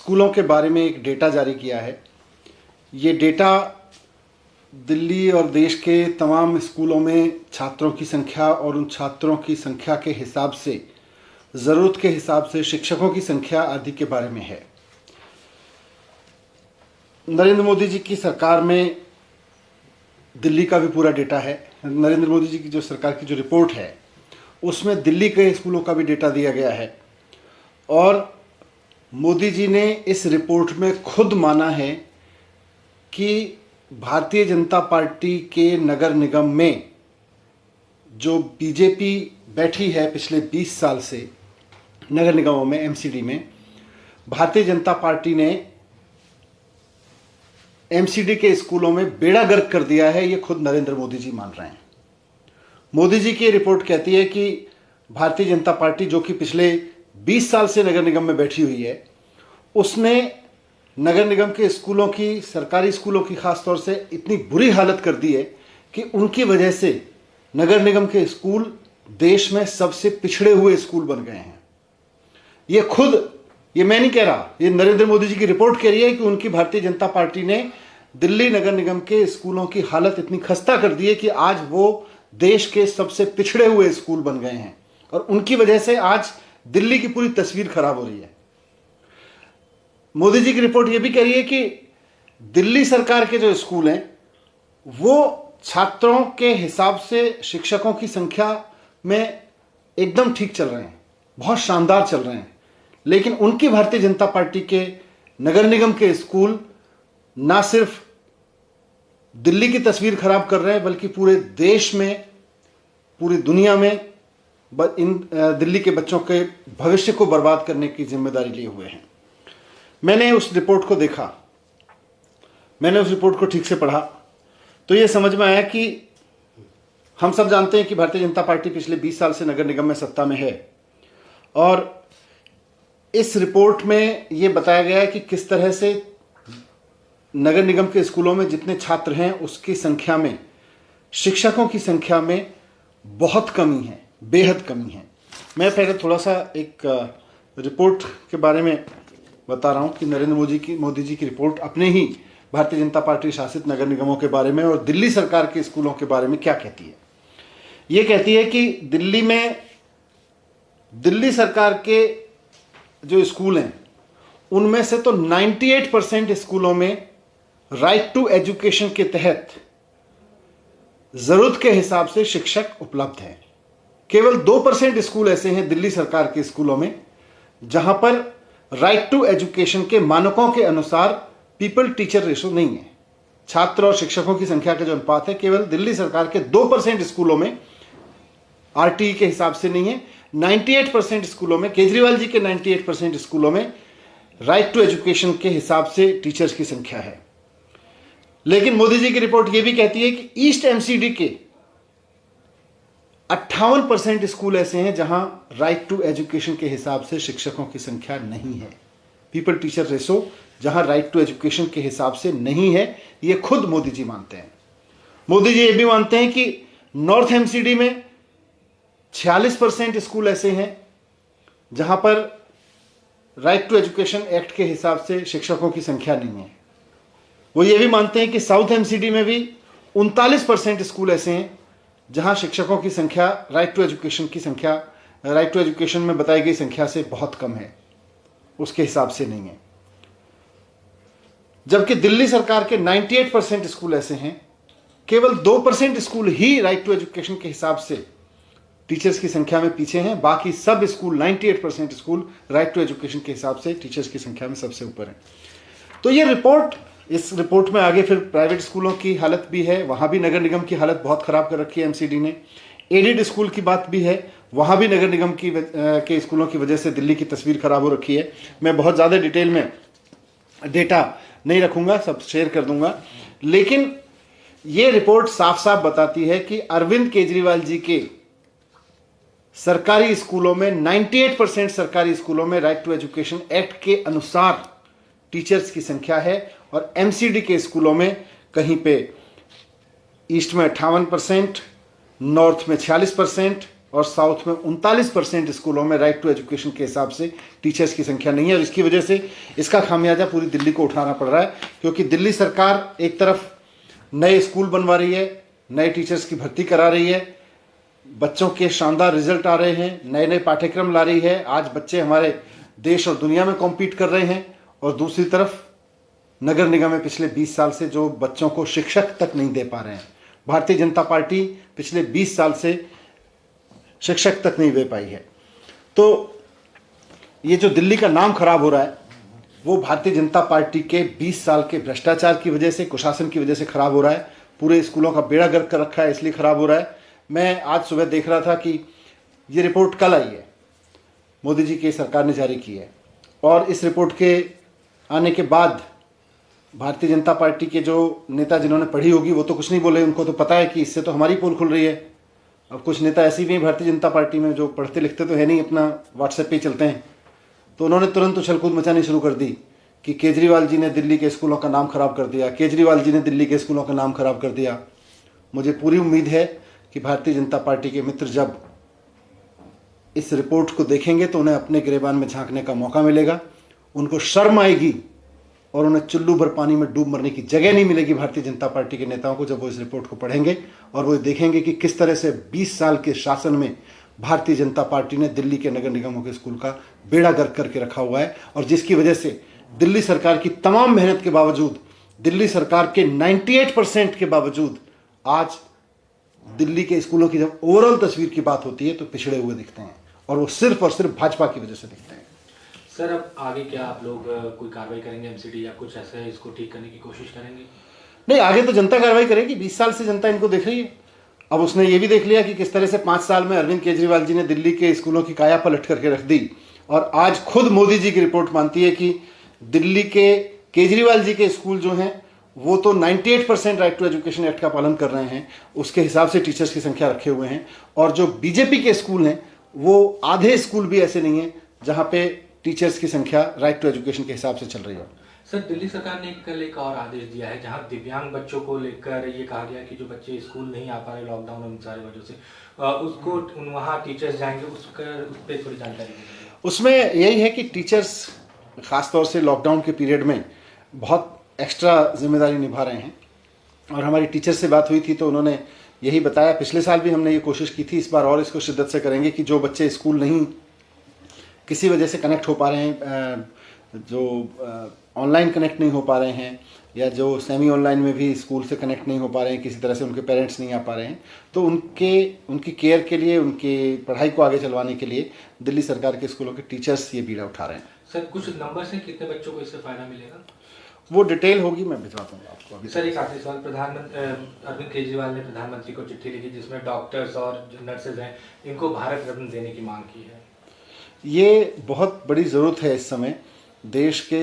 स्कूलों के बारे में एक डेटा जारी किया है। ये डेटा दिल्ली और देश के तमाम स्कूलों में छात्रों की संख्या और उन छात्रों की संख्या के हिसाब से, ज़रूरत के हिसाब से शिक्षकों की संख्या आदि के बारे में है। नरेंद्र मोदी जी की सरकार में दिल्ली का भी पूरा डेटा है। नरेंद्र मोदी जी की जो सरकार की जो रिपोर्ट है उसमें दिल्ली के स्कूलों का भी डेटा दिया गया है और मोदी जी ने इस रिपोर्ट में खुद माना है कि भारतीय जनता पार्टी के नगर निगम में जो बीजेपी बैठी है पिछले 20 साल से नगर निगमों में, एमसीडी में, भारतीय जनता पार्टी ने एमसीडी के स्कूलों में बेड़ा गर्क कर दिया है। ये खुद नरेंद्र मोदी जी मान रहे हैं। मोदी जी की रिपोर्ट कहती है कि भारतीय जनता पार्टी, जो कि पिछले 20 साल से नगर निगम में बैठी हुई है, उसने नगर निगम के स्कूलों की, सरकारी स्कूलों की खास तौर से इतनी बुरी हालत कर दी है कि उनकी वजह से नगर निगम के स्कूल देश में सबसे पिछड़े हुए स्कूल बन गए हैं। ये मैं नहीं कह रहा, ये नरेंद्र मोदी जी की रिपोर्ट कह रही है कि उनकी भारतीय जनता पार्टी ने दिल्ली नगर निगम के स्कूलों की हालत इतनी खस्ता कर दी है कि आज वो देश के सबसे पिछड़े हुए स्कूल बन गए हैं और उनकी वजह से आज दिल्ली की पूरी तस्वीर खराब हो रही है। मोदी जी की रिपोर्ट यह भी कह रही है कि दिल्ली सरकार के जो स्कूल हैं वो छात्रों के हिसाब से शिक्षकों की संख्या में एकदम ठीक चल रहे हैं, बहुत शानदार चल रहे हैं, लेकिन उनकी भारतीय जनता पार्टी के नगर निगम के स्कूल ना सिर्फ दिल्ली की तस्वीर खराब कर रहे हैं बल्कि पूरे देश में, पूरी दुनिया में इन दिल्ली के बच्चों के भविष्य को बर्बाद करने की जिम्मेदारी लिए हुए हैं। मैंने उस रिपोर्ट को देखा, मैंने उस रिपोर्ट को ठीक से पढ़ा तो ये समझ में आया कि हम सब जानते हैं कि भारतीय जनता पार्टी पिछले 20 साल से नगर निगम में सत्ता में है और इस रिपोर्ट में ये बताया गया है कि किस तरह से नगर निगम के स्कूलों में जितने छात्र हैं उसकी संख्या में, शिक्षकों की संख्या में बहुत कमी है, बेहद कमी है। मैं पहले थोड़ा सा एक रिपोर्ट के बारे में बता रहा हूं कि नरेंद्र मोदी जी की रिपोर्ट अपने ही भारतीय जनता पार्टी शासित नगर निगमों के बारे में और दिल्ली सरकार के स्कूलों के बारे में क्या कहती है। ये कहती है कि दिल्ली सरकार के जो स्कूल हैं उनमें से तो 98% स्कूलों में राइट टू एजुकेशन के तहत जरूरत के हिसाब से शिक्षक उपलब्ध हैं। केवल 2% स्कूल ऐसे हैं दिल्ली सरकार के स्कूलों में जहां पर राइट टू एजुकेशन के मानकों के अनुसार पीपल टीचर रेशो नहीं है। छात्र और शिक्षकों की संख्या का जो अनुपात है केवल दिल्ली सरकार के 2% स्कूलों में आरटीई के हिसाब से नहीं है। 98% स्कूलों में, केजरीवाल जी के 98% स्कूलों में राइट टू एजुकेशन के हिसाब से टीचर्स की संख्या है। लेकिन मोदी जी की रिपोर्ट यह भी कहती है कि ईस्ट एमसीडी के 58% स्कूल ऐसे हैं जहां राइट टू एजुकेशन के हिसाब से शिक्षकों की संख्या नहीं है। पीपल टीचर रेशो जहां राइट टू एजुकेशन के हिसाब से नहीं है, यह खुद मोदी जी मानते हैं। मोदी जी यह भी मानते हैं कि नॉर्थ एमसीडी में 46% स्कूल ऐसे हैं जहां पर राइट टू एजुकेशन एक्ट के हिसाब से शिक्षकों की संख्या नहीं है। वो ये भी मानते हैं कि साउथ एमसीडी में भी 39% स्कूल ऐसे हैं जहां शिक्षकों की संख्या राइट टू एजुकेशन में बताई गई संख्या से बहुत कम है, उसके हिसाब से नहीं है। जबकि दिल्ली सरकार के 98% स्कूल ऐसे हैं, केवल 2% स्कूल ही राइट टू एजुकेशन के हिसाब से टीचर्स की संख्या में पीछे हैं। बाकी सब school, 98% school right to education के हिसाब से टीचर्स की संख्या में सबसे ऊपर हैं। तो ये रिपोर्ट, इस रिपोर्ट में आगे फिर प्राइवेट स्कूलों की हालत भी है, वहां भी नगर निगम की हालत बहुत खराब कर रखी है एमसीडी ने। एडेड स्कूल की बात भी है, वहां भी नगर निगम के स्कूलों की वजह से दिल्ली की तस्वीर खराब हो रखी है। मैं बहुत ज़्यादा डिटेल में डेटा नहीं रखूंगा, सब शेयर कर दूंगा, लेकिन ये रिपोर्ट साफ साफ बताती है कि अरविंद केजरीवाल जी के सरकारी स्कूलों में 98% सरकारी स्कूलों में राइट टू एजुकेशन एक्ट के अनुसार टीचर्स की संख्या है और एमसीडी के स्कूलों में कहीं पे ईस्ट में 58%, नॉर्थ में 46%, और साउथ में 39% स्कूलों में राइट टू एजुकेशन के हिसाब से टीचर्स की संख्या नहीं है। और इसकी वजह से इसका खामियाजा पूरी दिल्ली को उठाना पड़ रहा है, क्योंकि दिल्ली सरकार एक तरफ नए स्कूल बनवा रही है, नए टीचर्स की भर्ती करा रही है, बच्चों के शानदार रिजल्ट आ रहे हैं, नए नए पाठ्यक्रम ला रही है, आज बच्चे हमारे देश और दुनिया में कॉम्पीट कर रहे हैं। और दूसरी तरफ नगर निगम में पिछले 20 साल से जो बच्चों को शिक्षक तक नहीं दे पा रहे हैं। भारतीय जनता पार्टी पिछले 20 साल से शिक्षक तक नहीं दे पाई है। तो ये जो दिल्ली का नाम खराब हो रहा है वो भारतीय जनता पार्टी के 20 साल के भ्रष्टाचार की वजह से, कुशासन की वजह से खराब हो रहा है। पूरे स्कूलों का बेड़ा गर्क कर रखा है, इसलिए खराब हो रहा है। मैं आज सुबह देख रहा था कि ये रिपोर्ट कल आई है, मोदी जी की सरकार ने जारी की है, और इस रिपोर्ट के आने के बाद भारतीय जनता पार्टी के जो नेता जिन्होंने पढ़ी होगी वो तो कुछ नहीं बोले, उनको तो पता है कि इससे तो हमारी पोल खुल रही है। अब कुछ नेता ऐसे भी हैं भारतीय जनता पार्टी में जो पढ़ते लिखते तो है नहीं, अपना व्हाट्सएप पे ही चलते हैं, तो उन्होंने तुरंत उछल कूद मचानी शुरू कर दी कि केजरीवाल जी ने दिल्ली के स्कूलों का नाम खराब कर दिया, केजरीवाल जी ने दिल्ली के स्कूलों का नाम खराब कर दिया। मुझे पूरी उम्मीद है कि भारतीय जनता पार्टी के मित्र जब इस रिपोर्ट को देखेंगे तो उन्हें अपने गिरेबान में झांकने का मौका मिलेगा, उनको शर्म आएगी और उन्हें चुल्लू भर पानी में डूब मरने की जगह नहीं मिलेगी भारतीय जनता पार्टी के नेताओं को, जब वो इस रिपोर्ट को पढ़ेंगे और वो देखेंगे कि किस तरह से 20 साल के शासन में भारतीय जनता पार्टी ने दिल्ली के नगर निगमों के स्कूल का बेड़ा गर्क करके रखा हुआ है। और जिसकी वजह से दिल्ली सरकार की तमाम मेहनत के बावजूद, दिल्ली सरकार के 98% के बावजूद आज दिल्ली के स्कूलों की जब ओवरऑल तस्वीर की बात होती है तो पिछड़े हुए दिखते हैं, और वो सिर्फ और सिर्फ भाजपा की वजह से दिखते हैं। सर, अब आगे क्या आप लोग कोई कार्रवाई करेंगे एमसीडी या कुछ ऐसा है, इसको ठीक करने की कोशिश करेंगे? नहीं, आगे तो जनता कार्रवाई करेगी। 20 साल से जनता इनको देख रही है। अब उसने ये भी देख लिया कि किस तरह से 5 साल में अरविंद केजरीवाल जी ने दिल्ली के स्कूलों की काया पलट करके रख दी, और आज खुद मोदी जी की रिपोर्ट मानती है कि दिल्ली के केजरीवाल जी के स्कूल जो हैं वो तो 98% राइट टू एजुकेशन एक्ट का पालन कर रहे हैं, उसके हिसाब से टीचर्स की संख्या रखे हुए हैं। और जो बीजेपी के स्कूल हैं वो आधे स्कूल भी ऐसे नहीं हैं जहां पे टीचर्स की संख्या राइट टू एजुकेशन के हिसाब से चल रही है। सर, दिल्ली सरकार ने कल एक और आदेश दिया है जहां दिव्यांग बच्चों को लेकर ये कहा गया कि जो बच्चे स्कूल नहीं आ पा रहे लॉकडाउन और इन सारी वजह से, उसको वहाँ टीचर्स जाएंगे, उस पर थोड़ी जानकारी दीजिए। उसमें यही है कि टीचर्स खासतौर से लॉकडाउन के पीरियड में बहुत एक्स्ट्रा जिम्मेदारी निभा रहे हैं। और हमारी टीचर से बात हुई थी तो उन्होंने यही बताया, पिछले साल भी हमने ये कोशिश की थी, इस बार और इसको शिद्दत से करेंगे कि जो बच्चे स्कूल नहीं किसी वजह से कनेक्ट हो पा रहे हैं, जो ऑनलाइन कनेक्ट नहीं हो पा रहे हैं, या जो सेमी ऑनलाइन में भी स्कूल से कनेक्ट नहीं हो पा रहे हैं, किसी तरह से उनके पेरेंट्स नहीं आ पा रहे हैं, तो उनकी केयर के लिए, उनकी पढ़ाई को आगे चलवाने के लिए दिल्ली सरकार के स्कूलों के टीचर्स ये बीड़ा उठा रहे हैं। सर, कुछ नंबर्स हैं कितने बच्चों को इससे फायदा मिलेगा? वो डिटेल होगी, मैं भिजवा दूंगा आपको अभी। सर, एक आखिरी सवाल, अरविंद केजरीवाल ने प्रधानमंत्री को चिट्ठी लिखी जिसमें डॉक्टर्स और जो नर्सेज हैं इनको भारत रत्न देने की मांग की है। ये बहुत बड़ी ज़रूरत है इस समय। देश के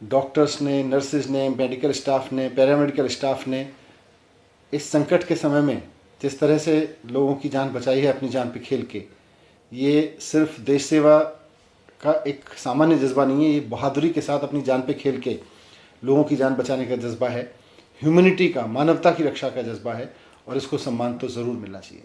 डॉक्टर्स ने, नर्सेज ने, मेडिकल स्टाफ ने, पैरामेडिकल स्टाफ ने इस संकट के समय में जिस तरह से लोगों की जान बचाई है अपनी जान पे खेल के, ये सिर्फ देश सेवा का एक सामान्य जज्बा नहीं है, ये बहादुरी के साथ अपनी जान पे खेल के लोगों की जान बचाने का जज्बा है, ह्यूमैनिटी का, मानवता की रक्षा का जज्बा है, और इसको सम्मान तो ज़रूर मिलना चाहिए।